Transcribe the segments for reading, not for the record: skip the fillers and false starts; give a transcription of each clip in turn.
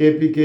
KPK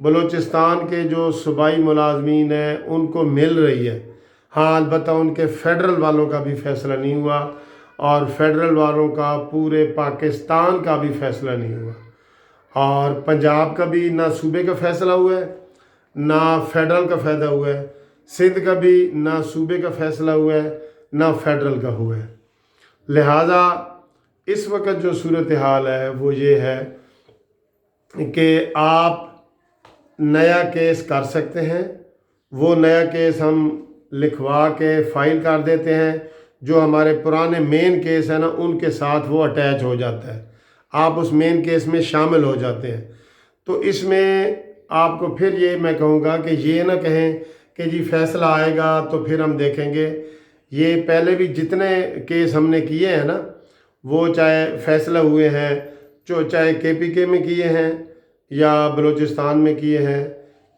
Balochistan کے جو صوبائی ملازمین ہیں ان کو مل رہی ہے، ہاں البتہ ان کے فیڈرل والوں کا بھی فیصلہ نہیں ہوا، اور فیڈرل والوں کا پورے پاکستان کا بھی فیصلہ نہیں ہوا، اور پنجاب کا بھی نہ صوبے کا فیصلہ ہوا ہے نہ فیڈرل کا فائدہ ہوا ہے، سندھ کا بھی نہ صوبے کا فیصلہ ہوا ہے نہ فیڈرل کا ہوا ہے۔ لہٰذا اس وقت جو صورتحال ہے وہ یہ ہے کہ آپ نیا کیس کر سکتے ہیں، وہ نیا کیس ہم لکھوا کے فائل کر دیتے ہیں، جو ہمارے پرانے مین کیس ہیں نا ان کے ساتھ وہ اٹیچ ہو جاتا ہے، آپ اس مین کیس میں شامل ہو جاتے ہیں۔ تو اس میں آپ کو پھر یہ میں کہوں گا کہ یہ نہ کہیں کہ جی فیصلہ آئے گا تو پھر ہم دیکھیں گے۔ یہ پہلے بھی جتنے کیس ہم نے کیے ہیں نا، وہ چاہے فیصلہ ہوئے ہیں، چاہے کے پی کے میں کیے ہیں یا بلوچستان میں کیے ہیں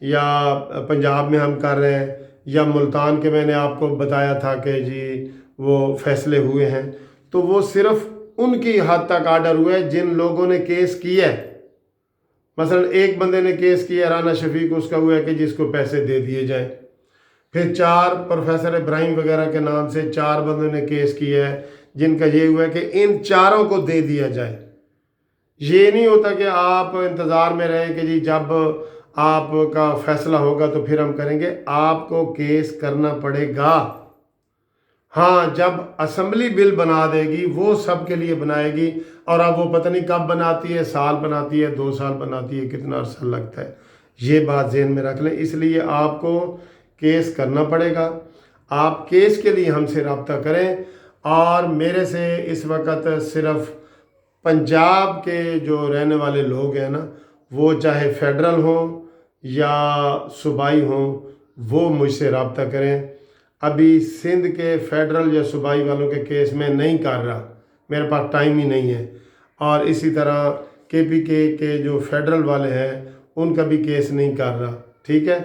یا پنجاب میں ہم کر رہے ہیں یا ملتان کے میں نے آپ کو بتایا تھا کہ جی وہ فیصلے ہوئے ہیں، تو وہ صرف ان کی حد تک آرڈر ہوئے ہیں جن لوگوں نے کیس کیا ہے۔ مثلا ایک بندے نے کیس کیا رانا شفیق، اس کا ہوا ہے کہ جس کو پیسے دے دیے جائیں۔ پھر 4 پروفیسر ابراہیم وغیرہ کے نام سے 4 بندوں نے کیس کیا ہے جن کا یہ ہوا ہے کہ ان چاروں کو دے دیا جائے۔ یہ نہیں ہوتا کہ آپ انتظار میں رہیں کہ جی جب آپ کا فیصلہ ہوگا تو پھر ہم کریں گے، آپ کو کیس کرنا پڑے گا۔ ہاں جب اسمبلی بل بنا دے گی وہ سب کے لیے بنائے گی، اور اب وہ پتہ نہیں کب بناتی ہے، سال بناتی ہے، 2 سال بناتی ہے، کتنا عرصہ لگتا ہے، یہ بات ذہن میں رکھ لیں۔ اس لیے آپ کو کیس کرنا پڑے گا۔ آپ کیس کے لیے ہم سے رابطہ کریں، اور میرے سے اس وقت صرف پنجاب کے جو رہنے والے لوگ ہیں نا، وہ چاہے فیڈرل ہوں یا صوبائی ہوں، وہ مجھ سے رابطہ کریں۔ ابھی سندھ کے فیڈرل یا صوبائی والوں کے کیس میں نہیں کر رہا، میرے پاس ٹائم ہی نہیں ہے، اور اسی طرح کے پی کے جو فیڈرل والے ہیں ان کا بھی کیس نہیں کر رہا، ٹھیک ہے۔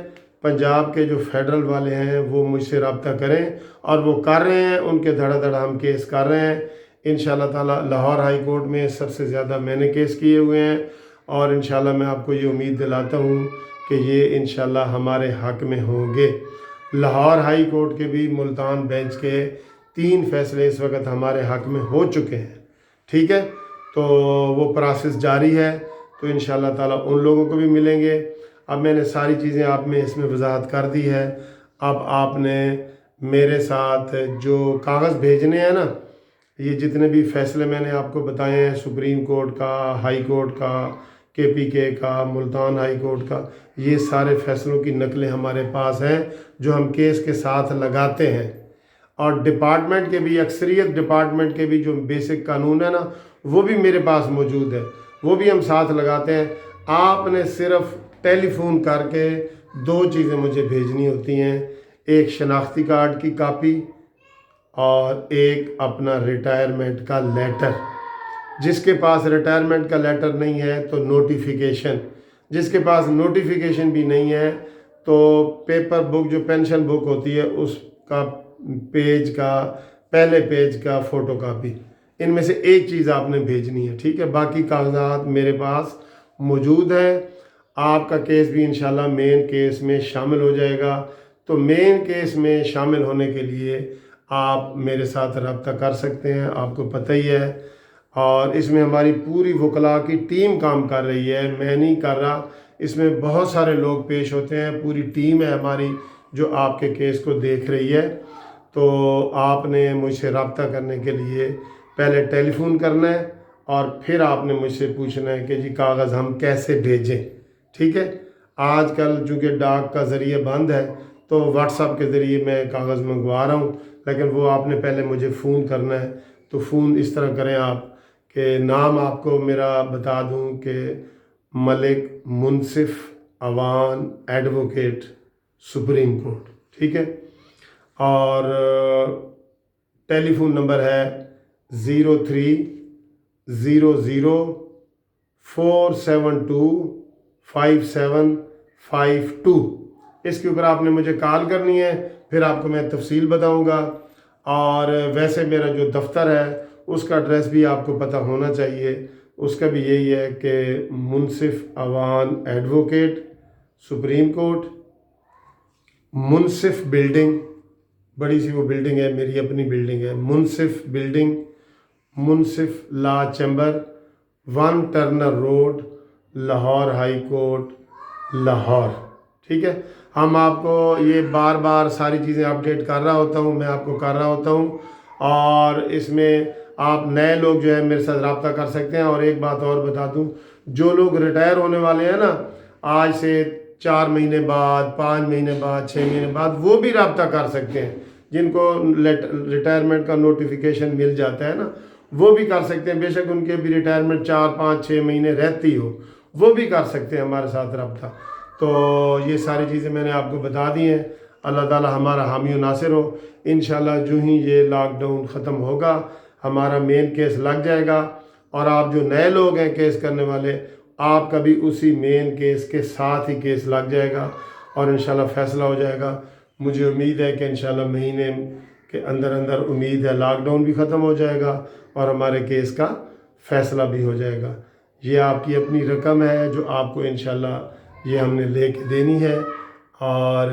پنجاب کے جو فیڈرل والے ہیں وہ مجھ سے رابطہ کریں، اور وہ کر رہے ہیں، ان کے دھڑا دھڑا ہم کیس کر رہے ہیں انشاءاللہ تعالی۔ لاہور ہائی کورٹ میں سب سے زیادہ میں نے کیس کیے ہوئے ہیں، اور انشاءاللہ میں آپ کو یہ امید دلاتا ہوں کہ یہ انشاءاللہ ہمارے حق میں ہوں گے۔ لاہور ہائی کورٹ کے بھی ملتان بینچ کے 3 فیصلے اس وقت ہمارے حق میں ہو چکے ہیں، ٹھیک ہے۔ تو وہ پروسیس جاری ہے، تو انشاءاللہ تعالی ان لوگوں کو بھی ملیں گے۔ اب میں نے ساری چیزیں آپ میں اس میں وضاحت کر دی ہے۔ اب آپ نے میرے ساتھ جو کاغذ بھیجنے ہیں نا، یہ جتنے بھی فیصلے میں نے آپ کو بتائے ہیں، سپریم کورٹ کا، ہائی کورٹ کا، کے پی کے کا، ملتان ہائی کورٹ کا، یہ سارے فیصلوں کی نقلیں ہمارے پاس ہیں جو ہم کیس کے ساتھ لگاتے ہیں۔ اور ڈپارٹمنٹ کے بھی، اکثریت ڈپارٹمنٹ کے بھی جو بیسک قانون ہے نا، وہ بھی میرے پاس موجود ہے، وہ بھی ہم ساتھ لگاتے ہیں۔ آپ نے صرف ٹیلی فون کر کے 2 چیزیں مجھے بھیجنی ہوتی ہیں، ایک شناختی کارڈ کی کاپی اور ایک اپنا ریٹائرمنٹ کا لیٹر۔ جس کے پاس ریٹائرمنٹ کا لیٹر نہیں ہے تو نوٹیفیکیشن، جس کے پاس نوٹیفیکیشن بھی نہیں ہے تو پیپر بک جو پینشن بک ہوتی ہے اس کا پیج کا، پہلے پیج کا فوٹو کاپی، ان میں سے ایک چیز آپ نے بھیجنی ہے، ٹھیک ہے۔ باقی کاغذات میرے پاس موجود ہیں۔ آپ کا کیس بھی انشاءاللہ مین کیس میں شامل ہو جائے گا۔ تو مین کیس میں شامل ہونے کے لیے آپ میرے ساتھ رابطہ کر سکتے ہیں، آپ کو پتہ ہی ہے۔ اور اس میں ہماری پوری وکلاء کی ٹیم کام کر رہی ہے، میں نہیں کر رہا، اس میں بہت سارے لوگ پیش ہوتے ہیں، پوری ٹیم ہے ہماری جو آپ کے کیس کو دیکھ رہی ہے۔ تو آپ نے مجھ سے رابطہ کرنے کے لیے پہلے ٹیلی فون کرنا ہے، اور پھر آپ نے مجھ سے پوچھنا ہے کہ جی کاغذ ہم کیسے بھیجیں، ٹھیک ہے۔ آج کل چونکہ ڈاک کا ذریعہ بند ہے تو واٹس ایپ کے ذریعے میں کاغذ منگوا رہا ہوں، لیکن وہ آپ نے پہلے مجھے فون کرنا ہے۔ تو فون اس طرح کریں آپ کہ نام آپ کو میرا بتا دوں کہ ملک منصف اوان ایڈوکیٹ سپریم کورٹ، ٹھیک ہے۔ اور ٹیلی فون نمبر ہے 030047257552۔ اس کے اوپر آپ نے مجھے کال کرنی ہے، پھر آپ کو میں تفصیل بتاؤں گا۔ اور ویسے میرا جو دفتر ہے اس کا ایڈریس بھی آپ کو پتہ ہونا چاہیے، اس کا بھی یہی ہے کہ Munsif Awan advocate supreme court, Munsif building, بڑی سی وہ بلڈنگ ہے، میری اپنی بلڈنگ ہے، Munsif building, Munsif law chamber, 1 Turner road, Lahore high court, Lahore. ٹھیک ہے. ہم آپ کو یہ بار بار ساری چیزیں اپڈیٹ کر رہا ہوتا ہوں، میں آپ کو کر رہا ہوتا ہوں، اور اس میں آپ نئے لوگ جو ہے میرے ساتھ رابطہ کر سکتے ہیں. اور ایک بات اور بتا دوں، جو لوگ ریٹائر ہونے والے ہیں نا آج سے 4 مہینے بعد، 5 مہینے بعد، 6 مہینے بعد، وہ بھی رابطہ کر سکتے ہیں. جن کو ریٹائرمنٹ کا نوٹیفیکیشن مل جاتا ہے نا، وہ بھی کر سکتے ہیں. بے شک ان کے بھی ریٹائرمنٹ 4، 5، 6 مہینے رہتی ہو، وہ بھی کر سکتے ہیں ہمارے ساتھ رابطہ. تو یہ ساری چیزیں میں نے آپ کو بتا دی ہیں. اللہ تعالی ہمارا حامی و ناصر ہو. انشاءاللہ جو ہی یہ لاک ڈاؤن ختم ہوگا ہمارا مین کیس لگ جائے گا، اور آپ جو نئے لوگ ہیں کیس کرنے والے، آپ کا بھی اسی مین کیس کے ساتھ ہی کیس لگ جائے گا، اور انشاءاللہ فیصلہ ہو جائے گا. مجھے امید ہے کہ انشاءاللہ مہینے کے اندر امید ہے لاک ڈاؤن بھی ختم ہو جائے گا اور ہمارے کیس کا فیصلہ بھی ہو جائے گا. یہ آپ کی اپنی رقم ہے جو آپ کو انشاءاللہ یہ ہم نے لے کے دینی ہے. اور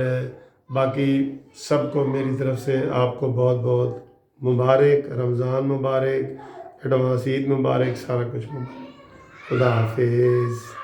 باقی سب کو میری طرف سے آپ کو بہت بہت مبارک، رمضان مبارک، ایڈوانس عید مبارک، سارا کچھ مبارک. خدا حافظ.